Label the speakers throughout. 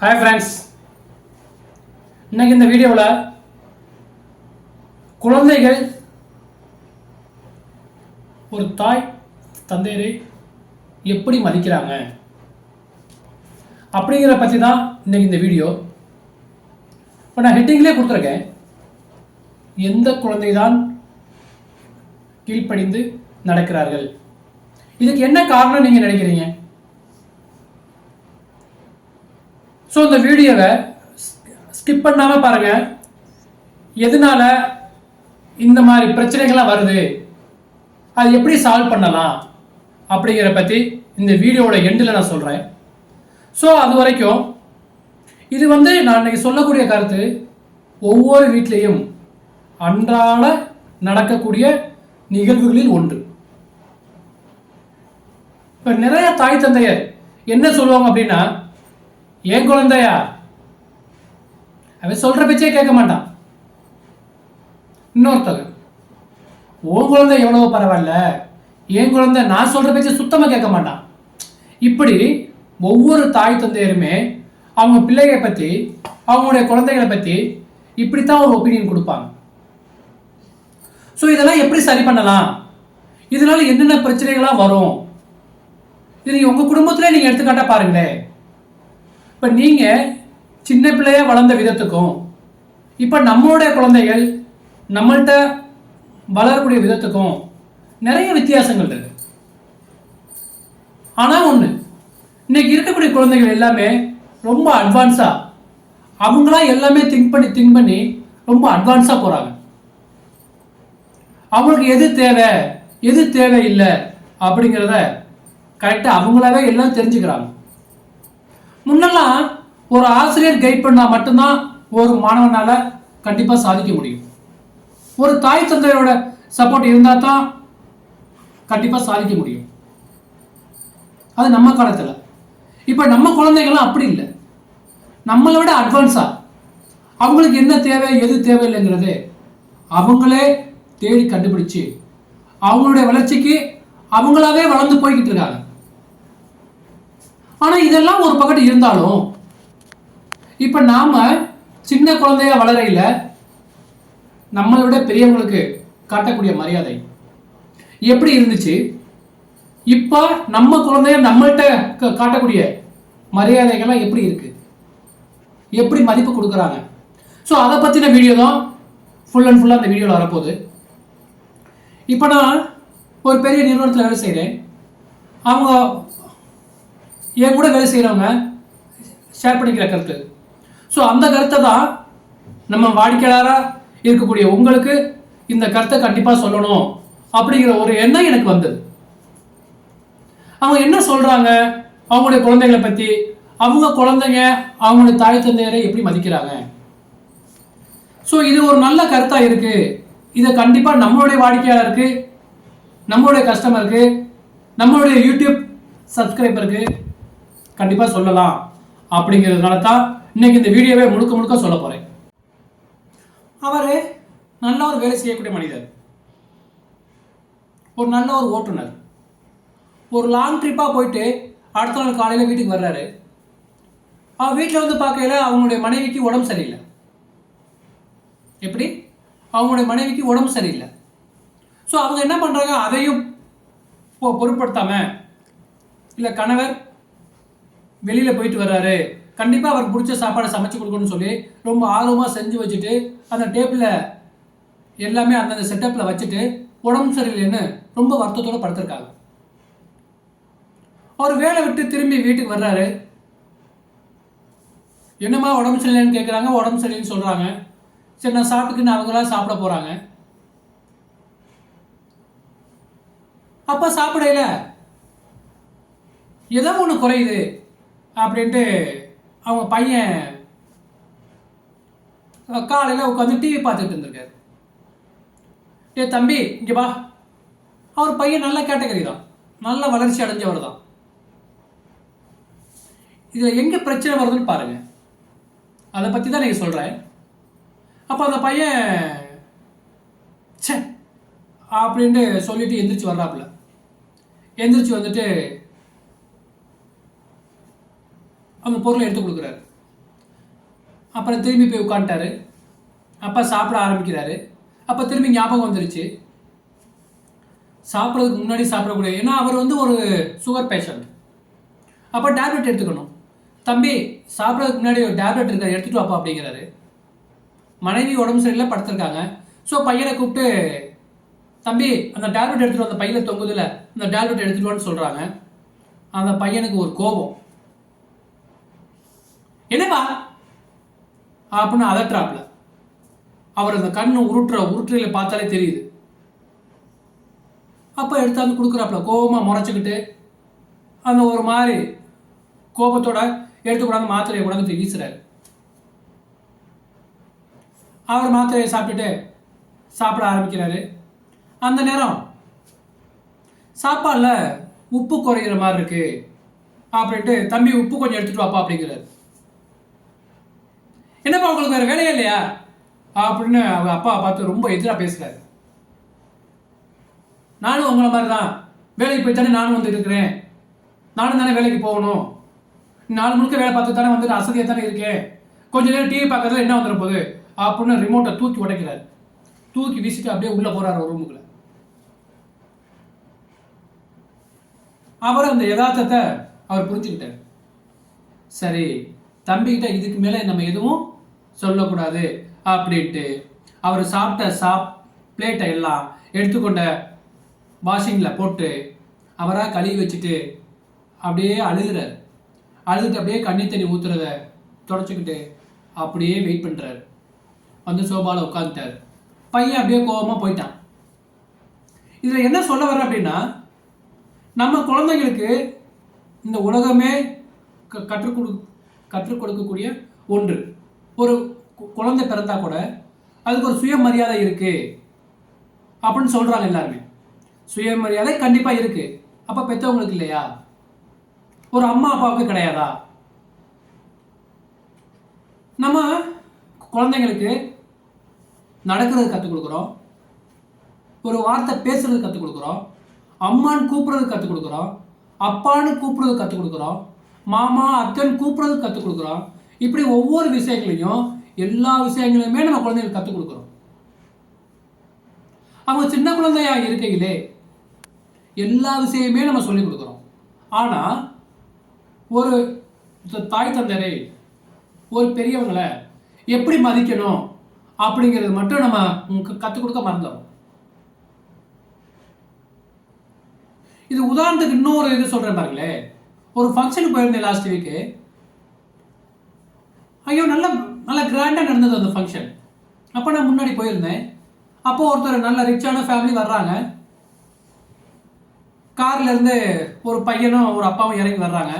Speaker 1: Hi friends, இன்னைக்கு இந்த வீடியோவில் குழந்தைகள் ஒரு தாய் தந்தையரை எப்படி மதிக்கிறாங்க அப்படிங்கிற பற்றி தான் இன்னைக்கு இந்த வீடியோ. இப்போ நான் ஹெட்டிங்லேயே கொடுத்துருக்கேன், எந்த குழந்தை தான் கீழ்ப்படிந்து நடக்கிறார்கள். இதுக்கு என்ன காரணம் நீங்கள் நினைக்கிறீங்க? ஸோ இந்த வீடியோவை ஸ்கிப் பண்ணாமல் பாருங்கள். எதனால இந்த மாதிரி பிரச்சனைகள்லாம் வருது, அது எப்படி சால்வ் பண்ணலாம் அப்படிங்கிற பற்றி இந்த வீடியோவோட எண்டில் நான் சொல்கிறேன். ஸோ அது வரைக்கும் இது நான் இன்னைக்கு சொல்லக்கூடிய கருத்து ஒவ்வொரு வீட்லேயும் அன்றாட நடக்கக்கூடிய நிகழ்வுகளில் ஒன்று. இப்போ நிறைய தாய் தந்தையர் என்ன சொல்லுவாங்க அப்படின்னா, ஏன் குழந்தையா, அவன் சொல்ற பேச்சே கேட்க மாட்டான். இன்னொருத்தங்க, உன் குழந்தை எவ்வளவு பரவாயில்ல, என் குழந்தை நான் சொல்ற பேச்சை சுத்தமா கேட்க மாட்டான். இப்படி ஒவ்வொரு தாய் தந்தையருமே அவங்க பிள்ளைகளை பத்தி, அவங்களுடைய குழந்தைகளை பத்தி இப்படித்தான் ஒரு ஒப்பீனியன் கொடுப்பாங்க. ஸோ இதெல்லாம் எப்படி சரி பண்ணலாம், இதனால என்னென்ன பிரச்சனைகள்லாம் வரும், இது நீங்க உங்க குடும்பத்திலே நீங்க எடுத்துக்காட்டா பாருங்களேன். இப்போ நீங்கள் சின்ன பிள்ளையாக வளர்ந்த விதத்துக்கும் இப்போ நம்மளுடைய குழந்தைகள் நம்மள்கிட்ட வளரக்கூடிய விதத்துக்கும் நிறைய வித்தியாசங்கள் இருக்கு. ஆனால் ஒன்று, இன்னைக்கு இருக்கக்கூடிய குழந்தைகள் எல்லாமே ரொம்ப அட்வான்ஸாக, அவங்களா எல்லாமே திங்க் பண்ணி ரொம்ப அட்வான்ஸாக போகிறாங்க. அவங்களுக்கு எது தேவை எது தேவையில்லை அப்படிங்கிறத கரெக்டாக அவங்களாவே எல்லாம் தெரிஞ்சுக்கிறாங்க. முன்னெல்லாம் ஒரு ஆசிரியர் கைட் பண்ணால் மட்டும்தான் ஒரு மாணவனால் கண்டிப்பாக சாதிக்க முடியும். ஒரு தாய் தந்தையோட சப்போர்ட் இருந்தால் தான் கண்டிப்பாக சாதிக்க முடியும். அது நம்ம காலத்தில். இப்போ நம்ம குழந்தைகள்லாம் அப்படி இல்லை, நம்மளை விட அட்வான்ஸாக அவங்களுக்கு என்ன தேவை எது தேவையில்லைங்கிறது அவங்களே தேடி கண்டுபிடிச்சு அவங்களுடைய வளர்ச்சிக்கு அவங்களாவே வளர்ந்து போய்கிட்டு இருக்காங்க. ஆனால் இதெல்லாம் ஒரு பக்கத்து இருந்தாலும் இப்போ நாம் சின்ன குழந்தைய வளரையில் நம்மளை விட பெரியவங்களுக்கு காட்டக்கூடிய மரியாதை எப்படி இருந்துச்சு, இப்போ நம்ம குழந்தைய நம்மள்கிட்ட காட்டக்கூடிய மரியாதைகள்லாம் எப்படி இருக்கு, எப்படி மதிப்பு கொடுக்குறாங்க. ஸோ அதை பற்றின வீடியோ தான் ஃபுல் அண்ட் ஃபுல்லாக அந்த வீடியோவில் வரப்போகுது. இப்போ நான் ஒரு பெரிய நிறுவனத்தில் வேலை செய்கிறேன். அவங்க என் கூட வேலை செய்கிறவங்க ஷேர் பண்ணிக்கிற கருத்து. ஸோ அந்த கருத்தை தான் நம்ம வாடிக்கையாளராக இருக்கக்கூடிய உங்களுக்கு இந்த கருத்தை கண்டிப்பாக சொல்லணும் அப்படிங்கிற ஒரு எண்ணம் எனக்கு வந்தது. அவங்க என்ன சொல்கிறாங்க, அவங்களுடைய குழந்தைகளை பற்றி, அவங்க குழந்தைங்க அவங்களுடைய தாய் தந்தையரை எப்படி மதிக்கிறாங்க. ஸோ இது ஒரு நல்ல கருத்தாக இருக்குது. இதை கண்டிப்பாக நம்மளுடைய வாடிக்கையாளருக்கு, நம்மளுடைய கஸ்டமருக்கு, நம்மளுடைய யூடியூப் சப்ஸ்கிரைபருக்கு கண்டிப்பாக சொல்லலாம் அப்படிங்கிறதுனால தான் இன்னைக்கு இந்த வீடியோவை முழுக்க சொல்ல போகிறேன். அவர் நல்ல ஒரு வேலை செய்யக்கூடிய மனிதர், ஒரு நல்ல ஒரு ஓட்டுநர். ஒரு லாங் ட்ரிப்பாக போயிட்டு அடுத்த நாள் காலையில் வீட்டுக்கு வர்றாரு. அவர் வீட்டில் பார்க்கையில அவங்களுடைய மனைவிக்கு உடம்பு சரியில்லை. எப்படி? அவங்களுடைய மனைவிக்கு உடம்பு சரியில்லை. ஸோ அவங்க என்ன பண்ணுறாங்க, அதையும் பொருட்படுத்தாமல், இல்லை கணவர் வெளியில் போயிட்டு வர்றாரு, கண்டிப்பாக அவருக்கு பிடிச்ச சாப்பாடை சமைச்சு கொடுக்கணும்னு சொல்லி ரொம்ப ஆர்வமாக செஞ்சு வச்சுட்டு அந்த டேப்பில் எல்லாமே அந்தந்த செட்டப்பில் வச்சுட்டு உடம்பு சரியில்லைன்னு ரொம்ப வருத்தத்தோடு படுத்திருக்காங்க. அவர் வேலை விட்டு திரும்பி வீட்டுக்கு வர்றாரு. என்னம்மா உடம்பு சரியில்லைன்னு கேட்குறாங்க. உடம்பு சரியில்லைன்னு சொல்கிறாங்க. சரி, நான் சாப்பிட்டுக்குன்னு அவங்களாம் சாப்பிட போகிறாங்க. அப்போ சாப்பிடையில ஏதோ ஒன்று குறையுது அப்படின்ட்டு அவங்க பையன் காலையில் உட்காந்து டிவி பார்த்துட்டு இருந்திருக்காரு. ஏ தம்பி இங்கே வா. அவர் பையன் நல்ல கேட்டகரி தான், நல்ல வளர்ச்சி அடைஞ்சவர் தான். இதில் எங்கே பிரச்சனை வருதுன்னு பாருங்க, அதை பற்றி தான் நீங்கள் சொல்கிறேன். அப்போ அந்த பையன் சே அப்படின்ட்டு சொல்லிட்டு எந்திரிச்சு வர்றாப்புல. எந்திரிச்சு வந்துட்டு அந்த பொருளை எடுத்து கொடுக்குறாரு. அப்புறம் திரும்பி போய் உட்காந்துட்டாரு. அப்பா சாப்பிட ஆரம்பிக்கிறாரு. அப்போ திரும்பி ஞாபகம் வந்துருச்சு, சாப்பிட்றதுக்கு முன்னாடி சாப்பிடக்கூடிய, ஏன்னா அவர் வந்து ஒரு சுகர் பேஷண்ட். அப்போ டேப்லெட் எடுத்துக்கணும். தம்பி சாப்பிட்றதுக்கு முன்னாடி ஒரு டேப்லெட் இருக்க எடுத்துகிட்டு வாப்பா அப்படிங்கிறாரு. மனைவி உடம்பு சரியில்லை, படுத்திருக்காங்க. ஸோ பையனை கூப்பிட்டு, தம்பி அந்த டேப்லெட் எடுத்துகிட்டு அந்த பையில தொங்குதில்ல, அந்த டேப்லெட் எடுத்துகிட்டு வான்னு சொல்கிறாங்க. அந்த பையனுக்கு ஒரு கோபம், என்னப்பா அப்படின்னு அதட்டுறாப்புல. அவர் அந்த கண்ணு உருட்டுறையில பார்த்தாலே தெரியுது. அப்போ எடுத்தாந்து கொடுக்குறாப்புல, கோபமாக முறைச்சிக்கிட்டு அந்த ஒரு மாதிரி கோபத்தோட எடுத்துக்கூடாது மாத்திரையை கூடாது வீசுறாரு. அவர் மாத்திரையை சாப்பிட்டுட்டு சாப்பிட ஆரம்பிக்கிறாரு. அந்த நேரம் சாப்பாடில் உப்பு குறைகிற மாதிரி இருக்கு அப்படின்ட்டு, தம்பி உப்பு கொஞ்சம் எடுத்துட்டு வாப்பா அப்படிங்கிறாரு. என்னப்பா உங்களுக்கு வேற வேலையே இல்லையா அப்படின்னு அவங்க அப்பா பார்த்து ரொம்ப எதிராக பேசுறாரு. நானும் உங்களை மாதிரி தான், வேலைக்கு போய் தானே நானும் வந்து இருக்கிறேன், நானும் தானே வேலைக்கு போகணும், 4 முழுக்க வேலை பார்த்து தானே வந்துட்டு அசதியாக தானே இருக்கேன், கொஞ்ச நேரம் டிவி பார்க்கறதுல என்ன வந்துட போகுது அப்படின்னு ரிமோட்டை தூக்கி உடைக்கிறாரு. தூக்கி வீசிட்டு அப்படியே உள்ள போறாரு ஒரு ரூமுக்குள்ள. அவர் அந்த யதார்த்தத்தை அவர் புரிஞ்சுக்கிட்டார். சரி, தம்பிக்கிட்ட இதுக்கு மேலே நம்ம எதுவும் சொல்லக்கூடாது அப்படின்ட்டு அவர் சாப்பிட்ட பிளேட்டை எல்லாம் எடுத்துக்கொண்ட வாஷிங்கில் போட்டு அவராக கழுவி வச்சுட்டு அப்படியே அழுகிறார். அழுதுட்டு அப்படியே கண்ணி தண்ணி ஊற்றுறத தொடச்சிக்கிட்டு அப்படியே வெயிட் பண்ணுறாரு. வந்து சோபாவில் உட்காந்துட்டார். பையன் அப்படியே கோபமாக போயிட்டான். இதில் என்ன சொல்ல வர்ற அப்படின்னா, நம்ம குழந்தைங்களுக்கு இந்த உலகமே கற்றுக் கொடுக்கக்கூடிய ஒன்று. ஒரு குழந்தை பிறந்தா கூட அதுக்கு ஒரு சுயமரியாதை இருக்கு அப்படின்னு சொல்றாங்க எல்லாருமே. சுயமரியாதை கண்டிப்பா இருக்கு. அப்ப பெற்றவங்களுக்கு இல்லையா? ஒரு அம்மா அப்பாவுக்கு கிடையாதா? நம்ம குழந்தைங்களுக்கு நடக்கிறது கற்றுக் கொடுக்குறோம், ஒரு வார்த்தை பேசுறது கற்றுக் கொடுக்குறோம், அம்மான்னு கூப்பிடுறது கற்றுக் கொடுக்குறோம், அப்பான்னு கூப்பிடுறது கற்றுக் கொடுக்குறோம், மாமா அத்தன் கூப்பிடுறது கற்றுக் கொடுக்குறோம். இப்படி ஒவ்வொரு விஷயங்களையும், எல்லா விஷயங்களையுமே நம்ம குழந்தைங்களுக்கு கற்றுக் கொடுக்குறோம். அவங்க சின்ன குழந்தையா இருக்கையிலே எல்லா விஷயமே நம்ம சொல்லிக் கொடுக்குறோம். ஆனால் ஒரு தாய் தந்தையரை, ஒரு பெரியவங்களை எப்படி மதிக்கணும் அப்படிங்கிறது மட்டும் நம்ம கற்றுக் கொடுக்க மறந்துடும். இது உதாரணத்துக்கு இன்னொரு இது சொல்றேன் பாருங்களே. ஒரு ஃபங்க்ஷனுக்கு போயிருந்தேன் லாஸ்ட் வீக்கு. ஐயோ, நல்லா கிராண்டாக நடந்தது அந்த ஃபங்க்ஷன். அப்போ நான் முன்னாடி போயிருந்தேன். அப்போ ஒருத்தர் நல்ல ரிச்சான ஃபேமிலி வர்றாங்க. கார்ல இருந்து ஒரு பையனும் ஒரு அப்பாவும் இறங்கி வர்றாங்க.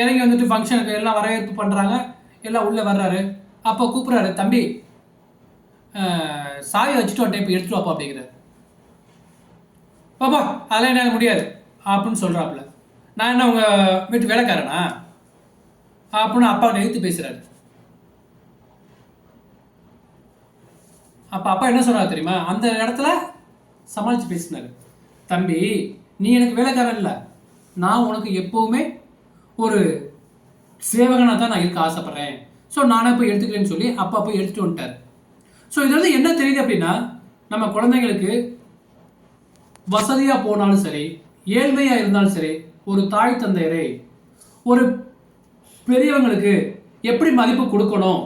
Speaker 1: இறங்கி வந்துட்டு ஃபங்க்ஷனுக்கு எல்லாம் வரவேற்பு பண்ணுறாங்க. எல்லாம் உள்ளே வர்றாரு. அப்போ கூப்பிட்றாரு, தம்பி சாவி வச்சுட்டு ஒரு டைப் எடுத்துட்டு வாப்பா அப்படிங்கிறார். பாப்பா அதெல்லாம் என்னால் முடியாது அப்படின்னு சொல்கிறாப்புல. நான் என்ன உங்க வீட்டு வேலைக்காரனா அப்படின்னு அப்பாவை எழுத்து பேசுகிறாரு. அப்போ அப்பா என்ன சொல்கிறாரு தெரியுமா? அந்த இடத்துல சமாளித்து பேசினார். தம்பி, நீ எனக்கு வேலைக்காரன் இல்லை, நான் உனக்கு எப்போவுமே ஒரு சேவகனாக தான் நான் இருக்க ஆசைப்பட்றேன். ஸோ நானே போய் எடுத்துக்கிறேன்னு சொல்லி அப்பா போய் எடுத்துகிட்டு வந்துட்டார். ஸோ இதில் என்ன தெரியுது அப்படின்னா, நம்ம குழந்தைங்களுக்கு வசதியாக போனாலும் சரி, ஏழ்மையாக இருந்தாலும் சரி, ஒரு தாய் தந்தையரை, ஒரு பெரியவங்களுக்கு எப்படி மதிப்பு கொடுக்கணும்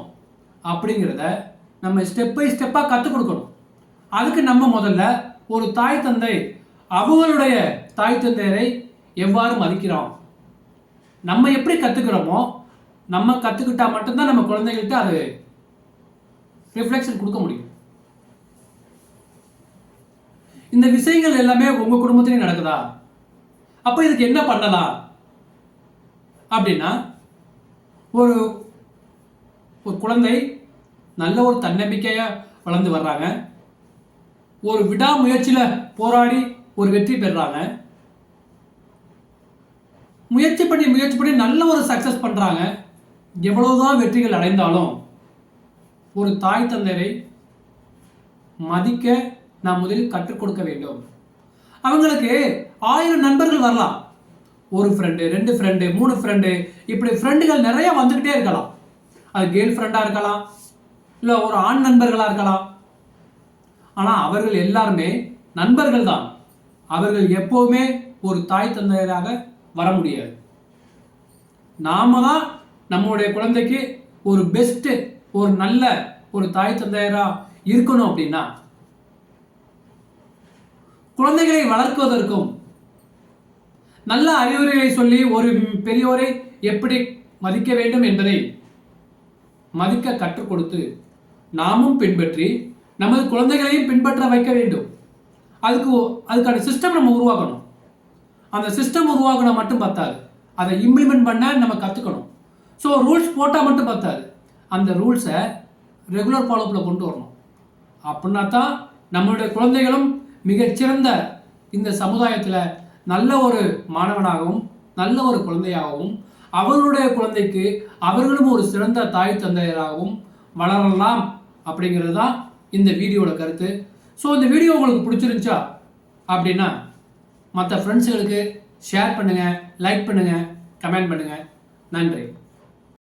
Speaker 1: அப்படிங்கிறத நம்ம ஸ்டெப் பை ஸ்டெப்பாக கற்றுக் கொடுக்கணும். அதுக்கு நம்ம முதல்ல ஒரு தாய் தந்தை அவங்களுடைய தாய் தந்தையரை எவ்வாறு மதிக்கிறோம், நம்ம எப்படி கற்றுக்கிறோமோ, நம்ம கற்றுக்கிட்டா மட்டும்தான் நம்ம குழந்தைகள்கிட்ட அது ரிஃப்ளெக்ஷன் கொடுக்க முடியும். இந்த விஷயங்கள் எல்லாமே உங்க குடும்பத்திலையும் நடக்குதா? அப்ப இதுக்கு என்ன பண்ணலாம் அப்படின்னா, ஒரு குழந்தை நல்ல ஒரு தன்னம்பிக்கையா வளர்ந்து வர்றாங்க, ஒரு விடாமுயற்சியில போராடி ஒரு வெற்றி பெறாங்க, முயற்சி பண்ணி நல்ல ஒரு சக்சஸ் பண்றாங்க. எவ்வளவுதான் வெற்றிகள் அடைந்தாலும் ஒரு தாய் தந்தையரை மதிக்க நாம் முதலில் கற்றுக் கொடுக்க வேண்டும். அவங்களுக்கு 1000 நண்பர்கள் வரலாம். ஒரு ஃப்ரெண்டு, 2 ஃப்ரெண்டு, 3 ஃப்ரெண்டு, இப்படி ஃப்ரெண்டுகள் நிறைய வந்துகிட்டே இருக்கலாம். அது கேர்ள் ஃப்ரெண்டாக இருக்கலாம், இல்லை ஒரு ஆண் நண்பர்களாக இருக்கலாம். ஆனால் அவர்கள் எல்லாருமே நண்பர்கள் தான். அவர்கள் எப்போவுமே ஒரு தாய் தந்தையராக வர முடியாது. நாம தான் நம்முடைய குழந்தைக்கு ஒரு பெஸ்ட்டு, ஒரு நல்ல ஒரு தாய் தந்தையராக இருக்கணும். அப்படின்னா குழந்தைகளை வளர்க்குவதற்கும் நல்ல அறிவுரைகளை சொல்லி ஒரு பெரியோரை எப்படி மதிக்க வேண்டும் என்பதை மதிக்க கற்றுக் கொடுத்து நாமும் பின்பற்றி நமது குழந்தைகளையும் பின்பற்ற வைக்க வேண்டும். அதுக்கான சிஸ்டம் நம்ம உருவாக்கணும். அந்த சிஸ்டம் உருவாக்கினா மட்டும் பத்தாது, அதை இம்ப்ளிமெண்ட் பண்ண நம்ம கற்றுக்கணும். ஸோ ரூல்ஸ் போட்டால் மட்டும் பத்தாது, அந்த ரூல்ஸை ரெகுலர் ஃபாலோப்பில் கொண்டு வரணும். அப்படின்னா தான் நம்மளுடைய குழந்தைகளும் மிகச்சிறந்த இந்த சமுதாயத்தில் நல்ல ஒரு மாணவனாகவும் நல்ல ஒரு குழந்தையாகவும் அவர்களுடைய குழந்தைக்கு அவர்களும் ஒரு சிறந்த தாய் தந்தையராகவும் வளரலாம். அப்படிங்கிறது தான் இந்த வீடியோட கருத்து. ஸோ இந்த வீடியோ உங்களுக்கு பிடிச்சிருந்துச்சா அப்படின்னா மற்ற ஃப்ரெண்ட்ஸுகளுக்கு ஷேர் பண்ணுங்கள், லைக் பண்ணுங்கள், கமெண்ட் பண்ணுங்கள். நன்றி.